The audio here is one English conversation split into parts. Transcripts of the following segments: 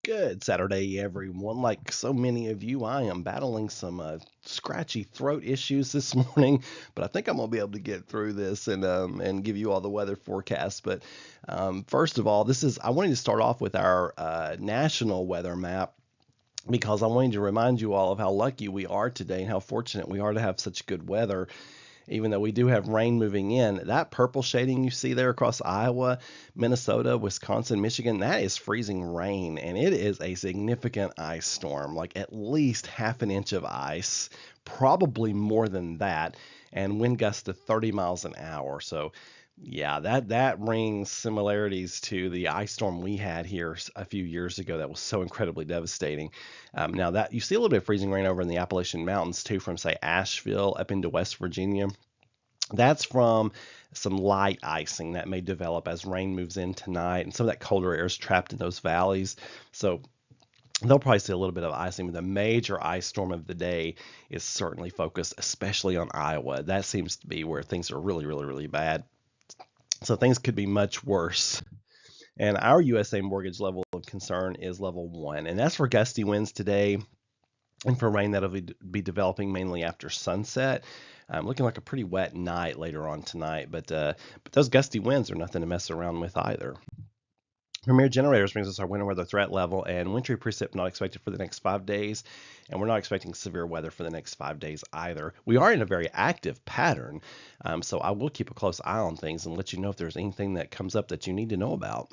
Good Saturday, everyone. Like so many of you, I am battling some scratchy throat issues this morning, but I think I'm gonna be able to get through this and give you all the weather forecast. But first of all, I wanted to start off with our national weather map because I wanted to remind you all of how lucky we are today and how fortunate we are to have such good weather. Even though we do have rain moving in, that purple shading you see there across Iowa, Minnesota, Wisconsin, Michigan, that is freezing rain, and it is a significant ice storm, like at least half an inch of ice, probably more than that, and wind gusts to 30 miles an hour. So yeah, that rings similarities to the ice storm we had here a few years ago that was so incredibly devastating. Now that you see a little bit of freezing rain over in the Appalachian Mountains too, from say Asheville up into West Virginia. That's from some light icing that may develop as rain moves in tonight, and some of that colder air is trapped in those valleys. So they'll probably see a little bit of icing, but the major ice storm of the day is certainly focused, especially on Iowa. That seems to be where things are really, really, really bad. So things could be much worse. And our USA mortgage level of concern is level 1, and that's for gusty winds today and for rain that'll be developing mainly after sunset. Looking like a pretty wet night later on tonight, but those gusty winds are nothing to mess around with either. Premier Generators brings us our winter weather threat level, and wintry precip not expected for the next 5 days, and we're not expecting severe weather for the next 5 days either. We are in a very active pattern, so I will keep a close eye on things and let you know if there's anything that comes up that you need to know about.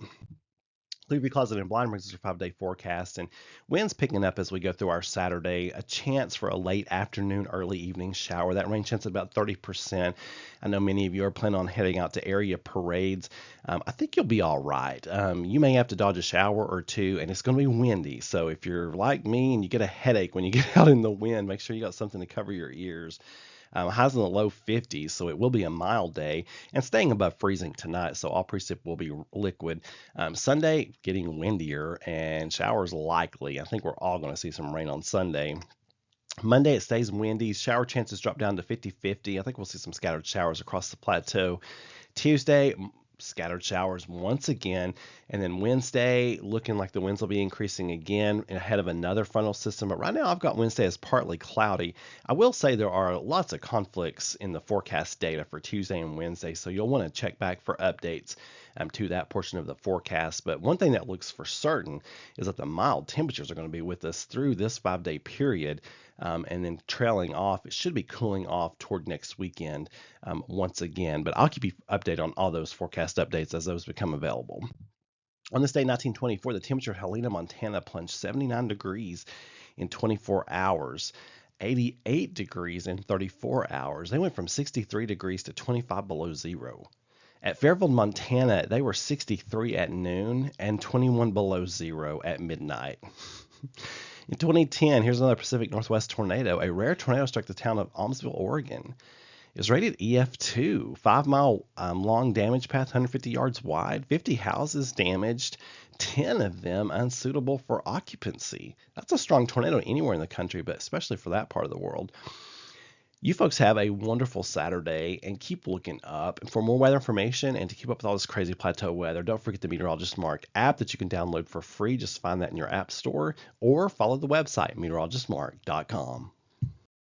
Leafy Closet and Blind brings us your 5-day forecast, and winds picking up as we go through our Saturday. A chance for a late afternoon, early evening shower. That rain chance is about 30%. I know many of you are planning on heading out to area parades. I think you'll be all right. You may have to dodge a shower or two, and it's going to be windy. So if you're like me and you get a headache when you get out in the wind, make sure you got something to cover your ears. Highs in the low 50s, so it will be a mild day and staying above freezing tonight, so all precip will be liquid. Sunday, getting windier and showers likely. I think we're all going to see some rain on Sunday. Monday, it stays windy. Shower chances drop down to 50-50. I think we'll see some scattered showers across the plateau. Tuesday, scattered showers once again, and then Wednesday looking like the winds will be increasing again ahead of another frontal system. But right now I've got Wednesday as partly cloudy. I will say there are lots of conflicts in the forecast data for Tuesday and Wednesday, so you'll want to check back for updates to that portion of the forecast. But one thing that looks for certain is that the mild temperatures are going to be with us through this 5-day period. And then trailing off, it should be cooling off toward next weekend once again. But I'll keep you updated on all those forecast updates as those become available. On this day, 1924, the temperature of Helena, Montana plunged 79 degrees in 24 hours. 88 degrees in 34 hours. They went from 63 degrees to 25 below zero. At Fairfield, Montana, they were 63 at noon and 21 below zero at midnight. In 2010, here's another Pacific Northwest tornado. A rare tornado struck the town of Almsville, Oregon. It was rated EF2, 5-mile long damage path, 150 yards wide, 50 houses damaged, 10 of them unsuitable for occupancy. That's a strong tornado anywhere in the country, but especially for that part of the world. You folks have a wonderful Saturday and keep looking up. And for more weather information and to keep up with all this crazy plateau weather, don't forget the Meteorologist Mark app that you can download for free. Just find that in your app store or follow the website, meteorologistmark.com.